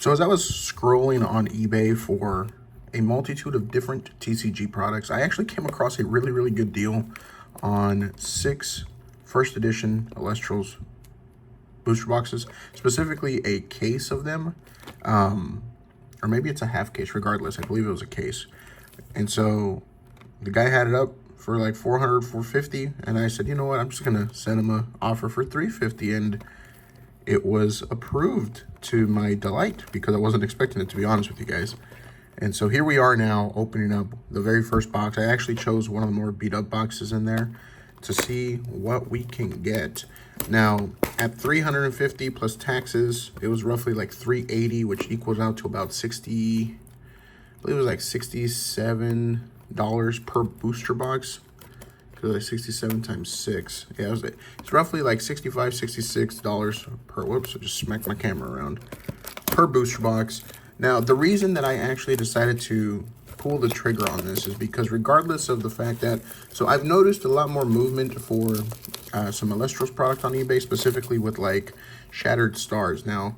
So as I was scrolling on eBay for a multitude of different TCG products, I actually came across a really, really good deal on 6 first edition Elestrals booster boxes, specifically a case of them, or maybe it's a half case, regardless, I believe it was a case. And so the guy had it up for like 400, 450, and I said, you know what, I'm just gonna send him an offer for 350, and it was approved to my delight because I wasn't expecting it, to be honest with you guys. And so here we are now opening up the very first box. I actually chose one of the more beat up boxes in there to see what we can get. Now at 350 plus taxes, it was roughly like 380, which equals out to about 60, I believe it was like $67 per booster box. Like 67 times 6. Yeah, it's roughly like $65, $66 per, whoops, I just smacked my camera around, per booster box. Now, the reason that I actually decided to pull the trigger on this is because regardless of the fact that, so I've noticed a lot more movement for some Elestrals product on eBay, specifically with like Shattered Stars. Now,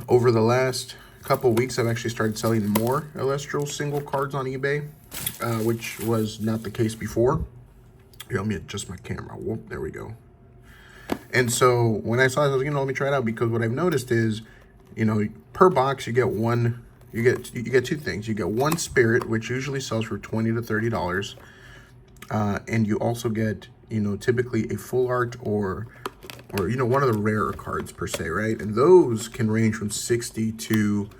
over the last couple weeks, I've actually started selling more Elestral single cards on eBay, which was not the case before. Here, let me adjust my camera. Whoop, there we go. And so when I saw this, I was like, let me try it out, because what I've noticed is, per box you get one, you get two things. You get one spirit, which usually sells for $20 to $30, and you also get, typically a full art or one of the rarer cards per se, right? And those can range from 60 to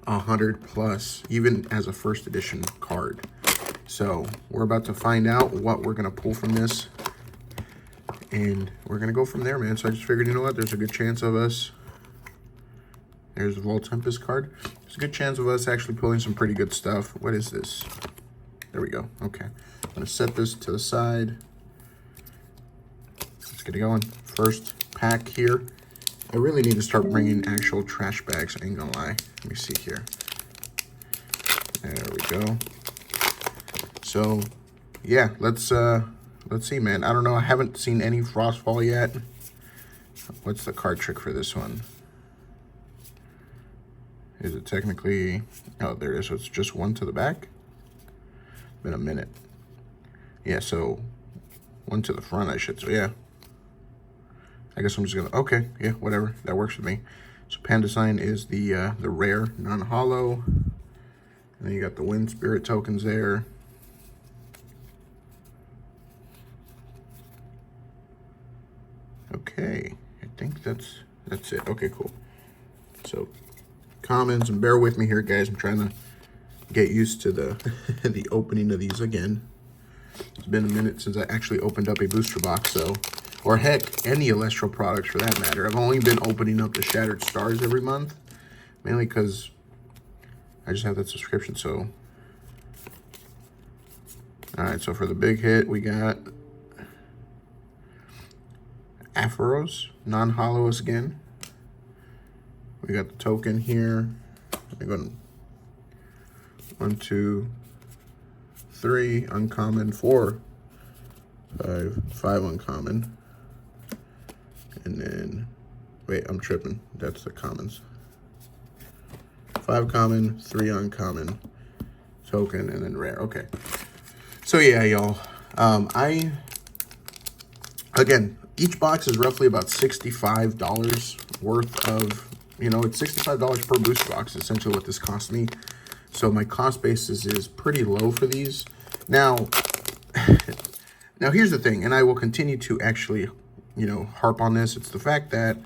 100 plus, even as a first edition card. So we're about to find out what we're going to pull from this, and we're going to go from there, man. So I just figured, there's a good chance of us, there's the Vol Tempest card. There's a good chance of us actually pulling some pretty good stuff. What is this? There we go. Okay. I'm going to set this to the side. Let's get it going. First pack here. I really need to start bringing actual trash bags. I ain't gonna lie. Let me see here. There we go. So, yeah, let's see, man. I don't know. I haven't seen any Frostfall yet. What's the card trick for this one? Is it technically... Oh, there it is. So it's just one to the back. Been a minute. Yeah, so one to the front, I should. So, yeah. I guess I'm just gonna... Okay, yeah, whatever. That works with me. So, Panda Sign is the rare non-hollow. And then you got the Wind Spirit tokens there. Okay, I think that's it. Okay, cool. So, commons, and bear with me here, guys. I'm trying to get used to the the opening of these again. It's been a minute since I actually opened up a booster box, so, or heck, any Elestral products for that matter. I've only been opening up the Shattered Stars every month, mainly because I just have that subscription. So, all right. So for the big hit, we got Aphoros, non-hollows again. We got the token here. I'm going 1, 2, 3 uncommon, 4, 5 uncommon, and then wait, I'm tripping. That's the commons. 5 common, 3 uncommon, token, and then rare. Okay. So yeah, y'all. Again, each box is roughly about $65 worth of, it's $65 per booster box, essentially what this cost me. So my cost basis is pretty low for these. Now here's the thing, and I will continue to actually, harp on this. It's the fact that,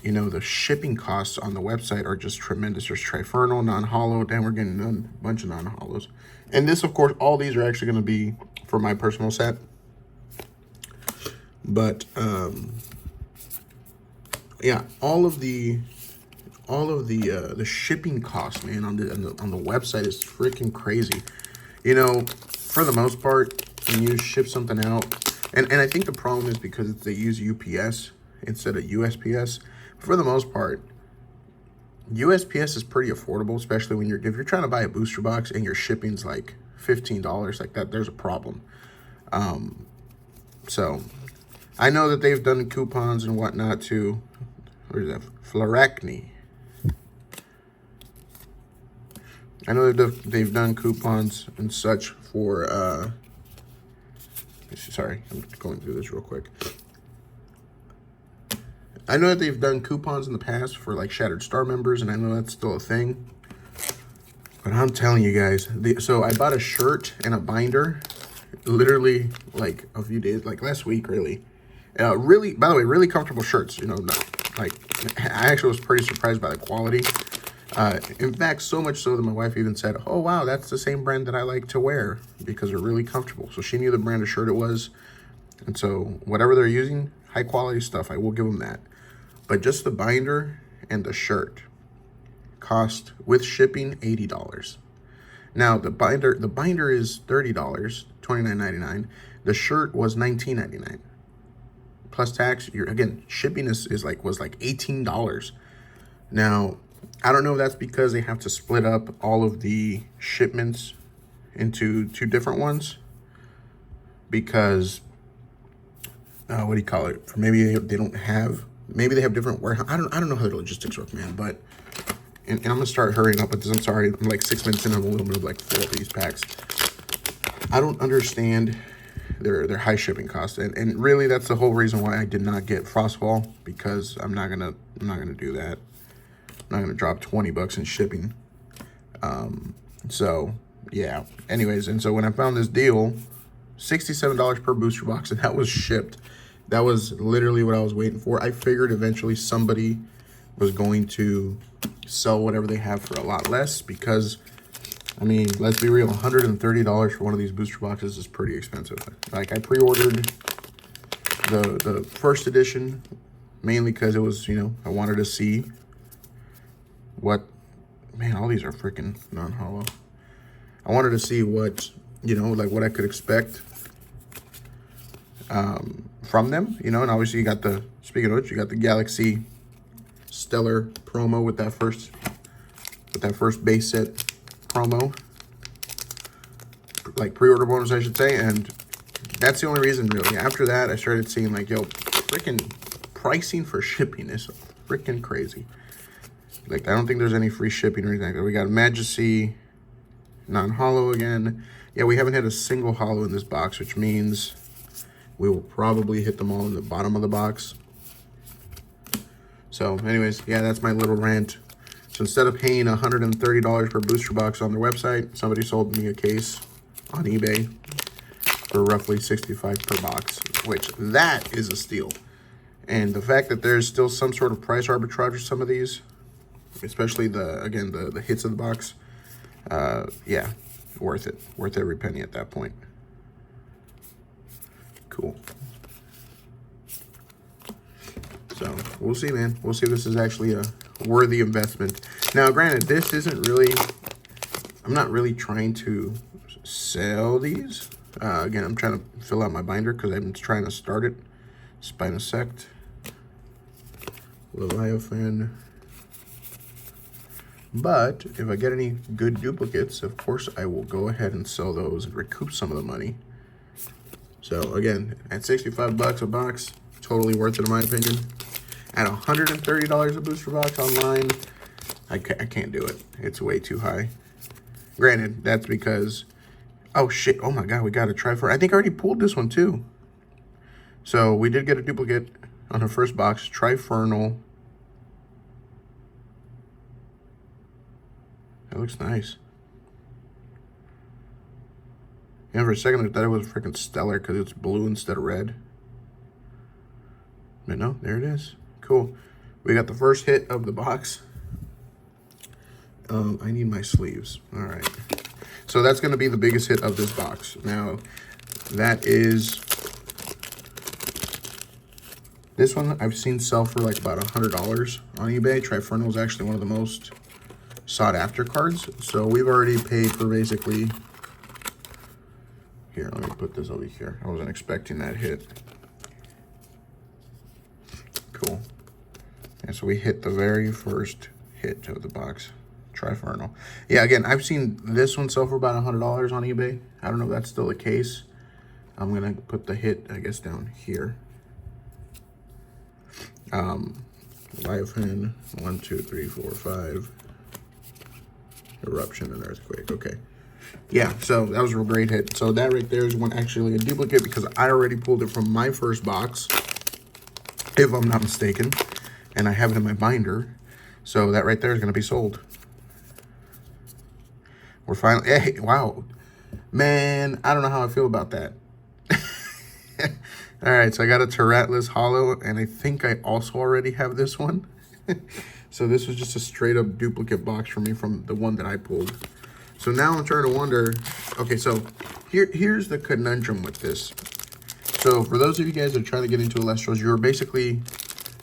the shipping costs on the website are just tremendous. There's Trifernal, non-hollow, and we're getting a bunch of non-hollows. And this, of course, all these are actually going to be for my personal set. But yeah, all of the shipping costs, man, on the website is freaking crazy. For the most part, when you ship something out, and I think the problem is because they use UPS instead of USPS. For the most part, USPS is pretty affordable, especially when if you're trying to buy a booster box and your shipping's like $15, like that, there's a problem. So I know that they've done coupons and whatnot too. Where's that? Flaracne. I know they've done coupons and such for, sorry, I'm going through this real quick. I know that they've done coupons in the past for like Shattered Star members, and I know that's still a thing. But I'm telling you guys, so I bought a shirt and a binder literally like a few days, like last week, really. Really, by the way, really comfortable shirts, you know, like I actually was pretty surprised by the quality. In fact, so much so that my wife even said, oh, wow, that's the same brand that I like to wear because they're really comfortable. So she knew the brand of shirt it was. And so whatever they're using, high quality stuff, I will give them that. But just the binder and the shirt cost with shipping $80. Now the binder is $30, $29.99. The shirt was $19.99 plus tax. Again, shipping was like $18. Now I don't know if that's because they have to split up all of the shipments into two different ones, because what do you call it? Or maybe they don't have. Maybe they have different warehouse. I don't know how the logistics work, man. But and I'm gonna start hurrying up with this. I'm sorry. I'm like 6 minutes in. I'm a little bit of like 4 of these packs. I don't understand their high shipping costs, and really that's the whole reason why I did not get Frostfall, because I'm not gonna do that. I'm not gonna drop $20 in shipping. So yeah. Anyways, and so when I found this deal, $67 per booster box, and that was shipped. That was literally what I was waiting for. I figured eventually somebody was going to sell whatever they have for a lot less, because, I mean, let's be real, $130 for one of these booster boxes is pretty expensive. Like, I pre-ordered the first edition mainly because it was, you know, I wanted to see what, man, all these are freaking non-hollow. I wanted to see what, you know, like what I could expect from them, you know. And obviously you got the, speaking of which, you got the Galaxy Stellar promo with that first base set promo, like pre-order bonus, I should say. And that's the only reason, really. After that, I started seeing like, yo, freaking pricing for shipping is freaking crazy. Like, I don't think there's any free shipping or anything like that. We got Majesty non-hollow again. Yeah, we haven't had a single hollow in this box, which means we will probably hit them all in the bottom of the box. So anyways, yeah, that's my little rant. So instead of paying $130 per booster box on their website, somebody sold me a case on eBay for roughly $65 per box, which that is a steal. And the fact that there's still some sort of price arbitrage for some of these, especially the hits of the box, yeah, worth it. Worth every penny at that point. Cool. So we'll see, man. We'll see if this is actually a worthy investment. Now, granted, this isn't really, I'm not really trying to sell these. Again, I'm trying to fill out my binder because I'm trying to start it. Spinosect, Leviathan. But if I get any good duplicates, of course, I will go ahead and sell those and recoup some of the money. So again, at $65 a box, totally worth it in my opinion. At $130 a booster box online, I can't do it. It's way too high. Granted, that's because, oh shit, oh my god, we got a Trifernal. I think I already pulled this one too. So we did get a duplicate on the first box, Trifernal. That looks nice. Yeah, for a second I thought it was freaking stellar because it's blue instead of red. But no, there it is. Cool. We got the first hit of the box. I need my sleeves. All right. So that's going to be the biggest hit of this box. Now, that is... This one I've seen sell for like about $100 on eBay. Trifernal is actually one of the most sought after cards. So we've already paid for basically... Here, let me put this over here. I wasn't expecting that hit. Cool. And so we hit the very first hit of the box. Trifernal. Yeah, again, I've seen this one sell for about $100 on eBay. I don't know if that's still the case. I'm going to put the hit, I guess, down here. Leviathan, 1, 2, 3, 4, 5. Eruption and Earthquake. Okay. Yeah, so that was a real great hit. So that right there is one actually a duplicate because I already pulled it from my first box, if I'm not mistaken, and I have it in my binder. So that right there is going to be sold. We're finally, hey, wow. Man, I don't know how I feel about that. All right, so I got a Turratless Hollow, and I think I also already have this one. So this was just a straight up duplicate box for me from the one that I pulled. So now I'm trying to wonder, okay, so here's the conundrum with this. So for those of you guys that are trying to get into Elestrals, you're basically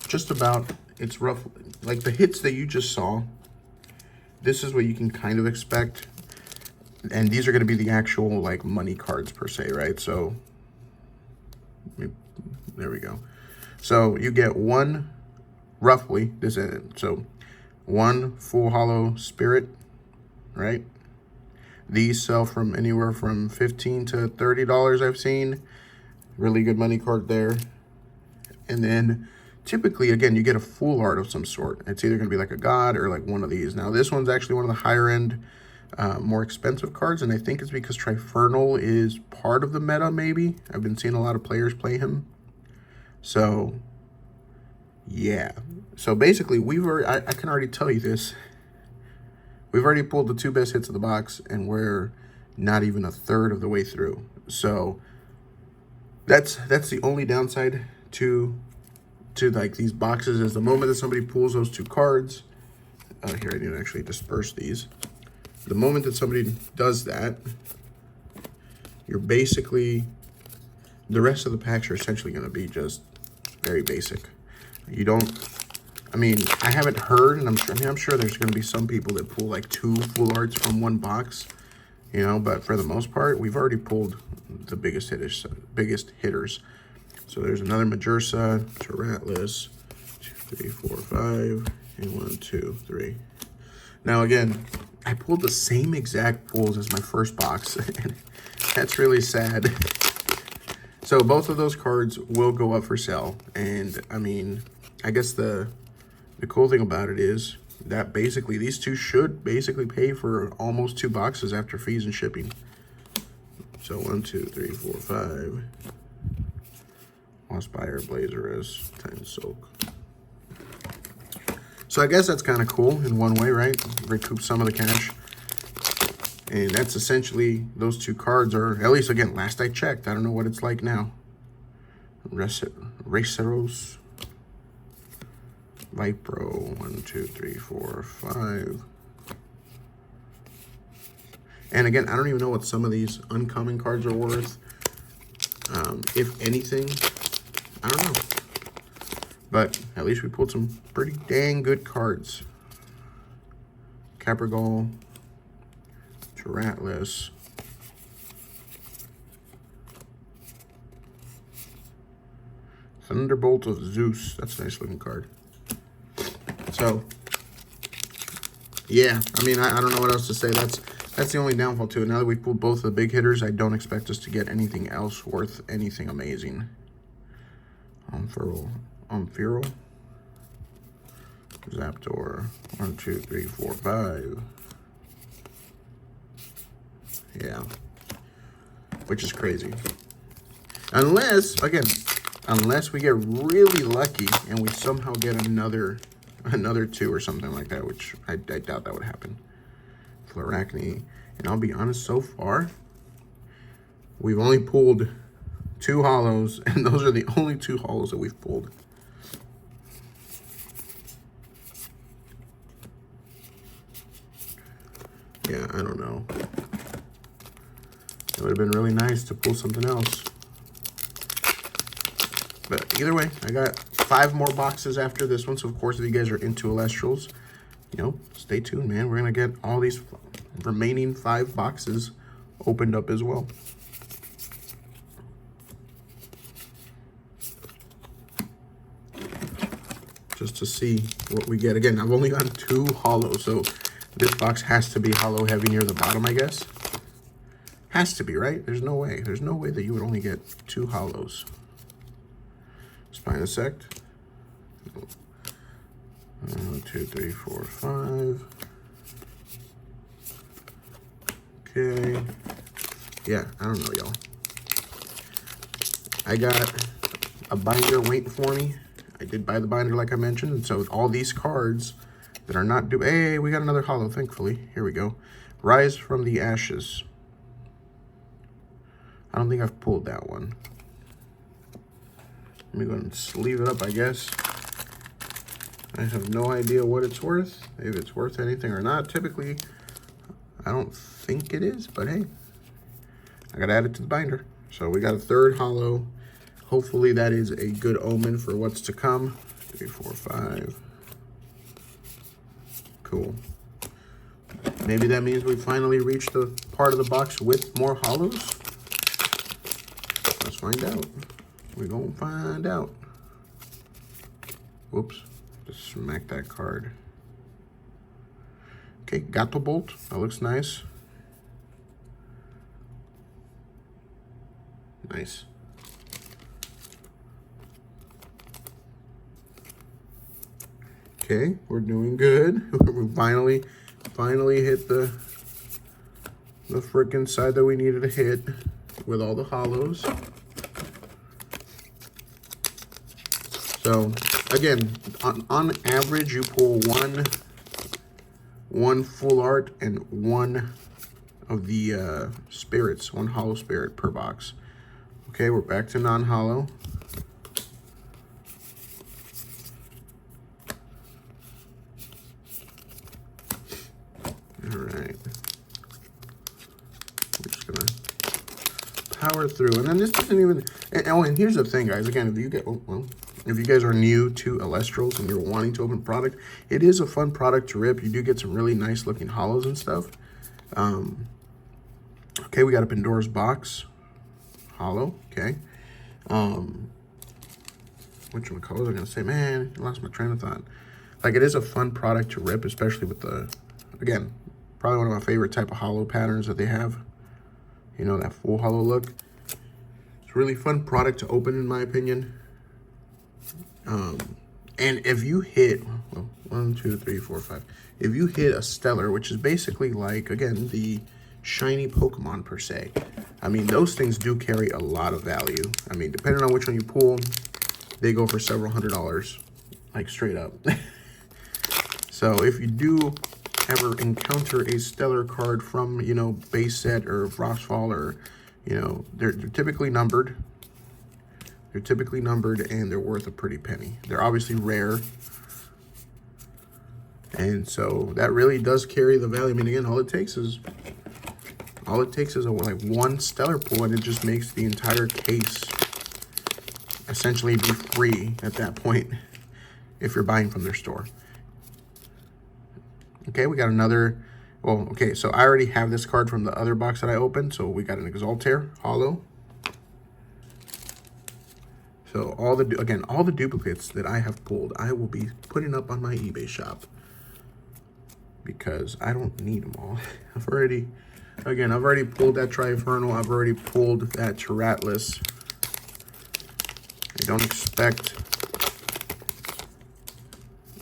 just about, it's rough, like the hits that you just saw, this is what you can kind of expect. And these are going to be the actual like money cards per se, right? So there we go. So you get one, roughly, this is it. So one full hollow spirit, right? These sell from anywhere from $15 to $30 I've seen. Really good money card there. And then typically, again, you get a full art of some sort. It's either going to be like a god or like one of these. Now, this one's actually one of the higher end, more expensive cards. And I think it's because Trifernal is part of the meta, maybe. I've been seeing a lot of players play him. So, yeah. So basically, I can already tell you this. We've already pulled the 2 best hits of the box, and we're not even a third of the way through. So that's the only downside to like these boxes is the moment that somebody pulls those 2 cards. Here, I need to actually disperse these. The moment that somebody does that, you're basically, the rest of the packs are essentially going to be just very basic. You don't, I mean, I haven't heard, and I'm sure there's going to be some people that pull like 2 full arts from one box, you know, but for the most part, we've already pulled the biggest hitters. So there's another Majursa, Turratless, 2, 3, 4, 5, and 1, 2, 3. Now again, I pulled the same exact pulls as my first box, and that's really sad. So both of those cards will go up for sale, and I mean, I guess the cool thing about it is that basically these 2 should basically pay for almost 2 boxes after fees and shipping. So 1, 2, 3, 4, 5. Spire, Blazerus, Titan Soak. So I guess that's kind of cool in one way, right? Recoup some of the cash. And that's essentially, those 2 cards are, at least again, last I checked. I don't know what it's like now. Raceros. Vipro, 1, 2, 3, 4, 5. And again, I don't even know what some of these uncommon cards are worth. If anything, I don't know. But at least we pulled some pretty dang good cards. Capragol, Turratless, Thunderbolt of Zeus. That's a nice looking card. So, yeah, I mean, I don't know what else to say. That's the only downfall to it. Now that we've pulled both of the big hitters, I don't expect us to get anything else worth anything amazing. Feral, Zaptor, 1, 2, 3, 4, 5. Yeah, which is crazy. Unless we get really lucky and we somehow get another 2 or something like that, which I doubt that would happen. Fluarachne, and I'll be honest, so far we've only pulled 2 hollows, and those are the only 2 hollows that we've pulled. Yeah, I don't know. It would have been really nice to pull something else. But either way, I got 5 more boxes after this one. So, of course, if you guys are into Elestrals, you know, stay tuned, man. We're going to get all these remaining 5 boxes opened up as well. Just to see what we get. Again, I've only gotten 2 hollows, so this box has to be hollow heavy near the bottom, I guess. Has to be, right? There's no way. There's no way that you would only get 2 hollows. Spinosect. 1, 2, 3, 4, 5. Okay. Yeah, I don't know, y'all. I got a binder waiting for me. I did buy the binder like I mentioned, and so all these cards that are not due. Hey, we got another holo, thankfully. Here we go. Rise from the Ashes. I don't think I've pulled that one. Let me go ahead and sleeve it up, I guess. I have no idea what it's worth, if it's worth anything or not. Typically, I don't think it is, but hey, I gotta add it to the binder. So we got a third holo. Hopefully that is a good omen for what's to come. 3, 4, 5. Cool. Maybe that means we finally reached the part of the box with more holos. Let's find out. We're gonna find out. Whoops, just smack that card. Okay, Gato Bolt, that looks nice. Nice. Okay, we're doing good. We finally hit the frickin' side that we needed to hit with all the holos. So again, on average, you pull one full art and one of the spirits, one holo spirit per box. Okay, we're back to non-holo. All right. I'm just gonna power through, and then this doesn't even. And here's the thing, guys. Again, if you get if you guys are new to Elestrals and you're wanting to open product, it is a fun product to rip. You do get some really nice looking holos and stuff. Okay, we got a Pandora's Box holo. Okay. Which one was I gonna say? Man, I lost my train of thought. Like, it is a fun product to rip, especially with the, again, probably one of my favorite type of holo patterns that they have. You know, that full holo look. It's a really fun product to open, in my opinion. And if you hit, well, 1, 2, 3, 4, 5. If you hit a stellar, which is basically like, again, the shiny Pokemon per se. I mean, those things do carry a lot of value. I mean, depending on which one you pull, they go for several $100s, like straight up. So if you do ever encounter a stellar card from, you know, base set or Frostfall, or, you know, they're typically numbered. They're typically numbered, and they're worth a pretty penny. They're obviously rare. And so that really does carry the value. I mean, again, all it takes is like one stellar pull, and it just makes the entire case essentially be free at that point if you're buying from their store. Okay, we got another, well, okay, so I already have this card from the other box that I opened. So we got an Exaltair holo. So all the duplicates that I have pulled, I will be putting up on my eBay shop because I don't need them all. I've already pulled that Tri-Infernal. I've already pulled that Tyratless. I don't expect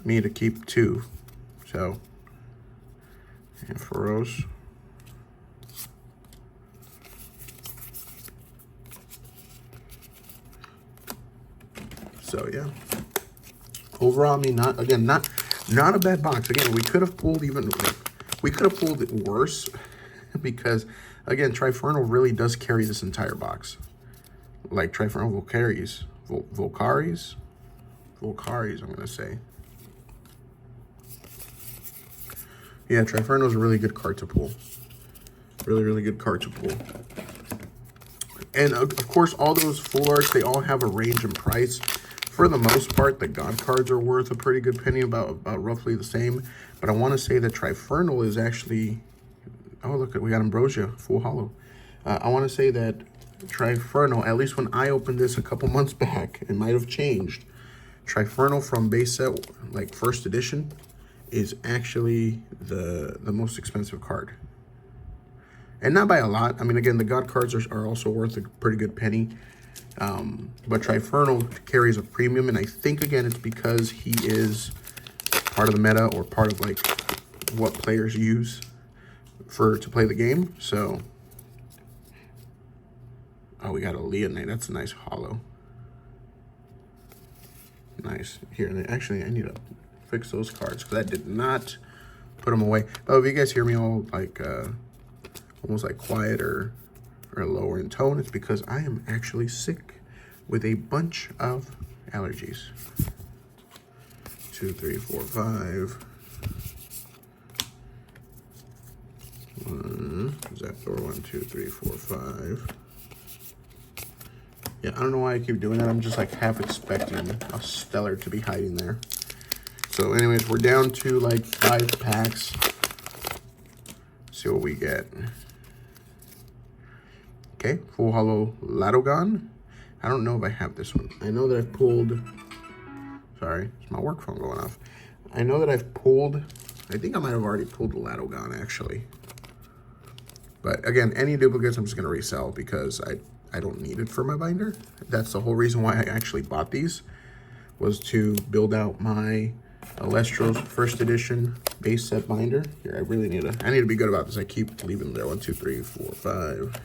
me to keep 2. So, and Feroz. So yeah, overall, I mean, not a bad box. Again, we could have pulled it worse because, again, Tri-Infernal really does carry this entire box. Like Tri-Infernal Volcaris, I'm gonna say. Yeah, Tri-Infernal is a really good card to pull. Really good card to pull. And of course, all those full arts, they all have a range in price. For the most part, the God cards are worth a pretty good penny, about roughly the same. But I want to say that Tri-Infernal is actually, oh, look, we got Ambrosia, full holo. I want to say that Tri-Infernal, at least when I opened this a couple months back, it might have changed. Tri-Infernal from base set, like first edition, is actually the most expensive card. And not by a lot. I mean, again, the God cards are also worth a pretty good penny. But Tri-Infernal carries a premium, and I think, again, it's because he is part of the meta, or part of, like, what players use. to play the game. So, oh, we got a Leonite. That's a nice hollow. Nice. Here, actually, I need to fix those cards because I did not put them away. Oh, if you guys hear me all like almost like quiet or lower in tone, it's because I am actually sick with a bunch of allergies. 2, 3, 4, 5. Is that door? 1, 2, 3, 4, 5. Yeah, I don't know why I keep doing that. I'm just like half expecting a stellar to be hiding there. So anyways, we're down to like 5 packs. See what we get. Okay, full hollow Ladogan. I don't know if I have this one. I know that I've pulled, sorry, it's my work phone going off. I know that I've pulled, I think I might have already pulled the Ladogan actually. But again, any duplicates I'm just gonna resell because I don't need it for my binder. That's the whole reason why I actually bought these, was to build out my Elestrals first edition base set binder. Here, I need to be good about this. I keep leaving them there. 1, 2, 3, 4, 5.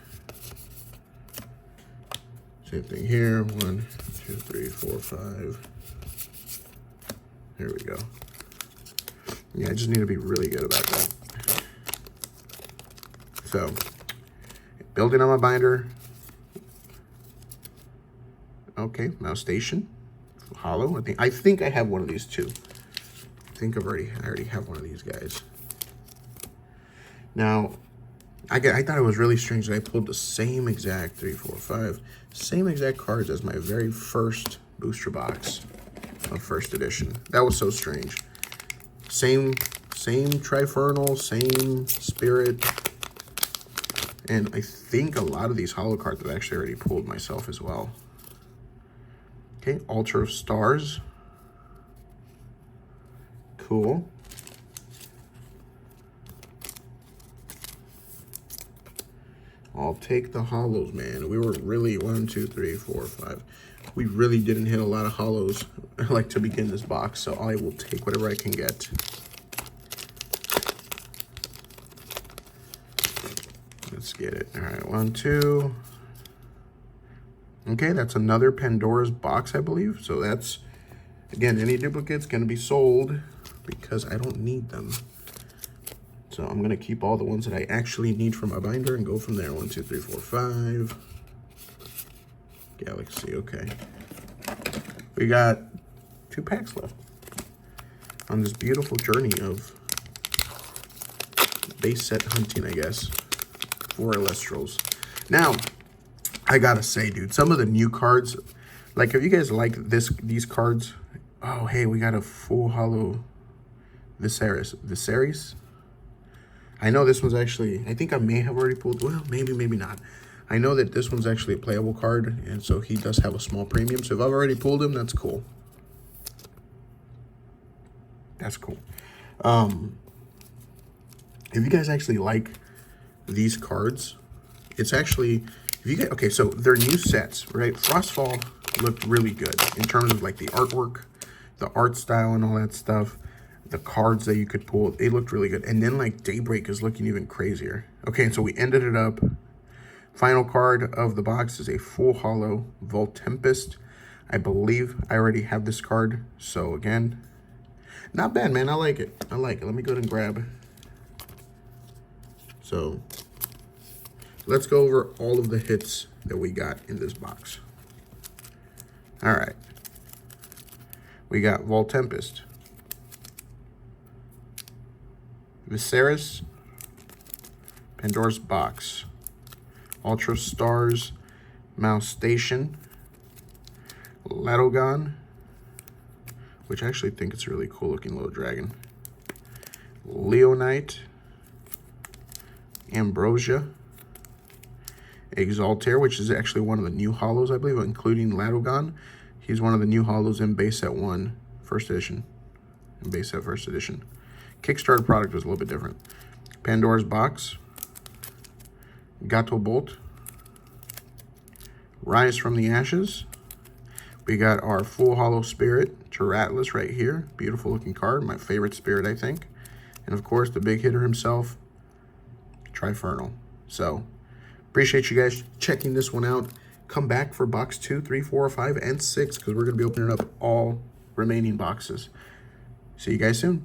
Same thing here. 1, 2, 3, 4, 5. There we go. Yeah, I just need to be really good about that. So, building on my binder. Okay, mouse station, hollow. I think I have one of these too. I already have one of these guys. Now, I thought it was really strange that I pulled the same exact 3, 4, 5, same exact cards as my very first booster box of first edition. That was so strange. Same Trifernal, same Spirit, and I think a lot of these hollow cards I've actually already pulled myself as well. Okay, Altar of Stars. Cool. I'll take the hollows, man. We were really 1, 2, 3, 4, 5. We really didn't hit a lot of hollows like to begin this box, so I will take whatever I can get. Let's get it. All right, 1, 2. Okay, that's another Pandora's box, I believe. So that's, again, any duplicates going to be sold because I don't need them. So I'm going to keep all the ones that I actually need from my binder and go from there. 1, 2, 3, 4, 5. Galaxy, okay. We got 2 packs left on this beautiful journey of base set hunting, I guess, for Elestrals. Now, I gotta say, dude, some of the new cards, like if you guys like these cards, oh, hey, we got a full hollow Viserys. I know this one's actually, I think I may have already pulled, well, maybe not. I know that this one's actually a playable card, and so he does have a small premium. So if I've already pulled him, that's cool. That's cool. If you guys actually like these cards, it's actually, if you get, okay, so they're new sets, right? Frostfall looked really good in terms of like the artwork, the art style and all that stuff. The cards that you could pull, they looked really good. And then like Daybreak is looking even crazier. Okay, and so we ended it up. Final card of the box is a full hollow Volt Tempest. I believe I already have this card. So again, not bad, man. I like it. I like it. Let me go ahead and grab. So let's go over all of the hits that we got in this box. All right. We got Volt Tempest, Viserys, Pandora's Box, Ultra Stars, Mouse Station, Ladogan, which I actually think it's a really cool looking little dragon, Leonite, Ambrosia, Exaltair, which is actually one of the new hollows, I believe, including Ladogan. He's one of the new hollows in base set 1, first edition. In base set first edition. Kickstarter product was a little bit different. Pandora's Box, Gato Bolt, Rise from the Ashes. We got our full hollow spirit, Tyratlas, right here. Beautiful looking card, my favorite spirit, I think. And of course, the big hitter himself, Trifernal. So appreciate you guys checking this one out. Come back for box 2, 3, 4, 5, and 6 because we're going to be opening up all remaining boxes. See you guys soon.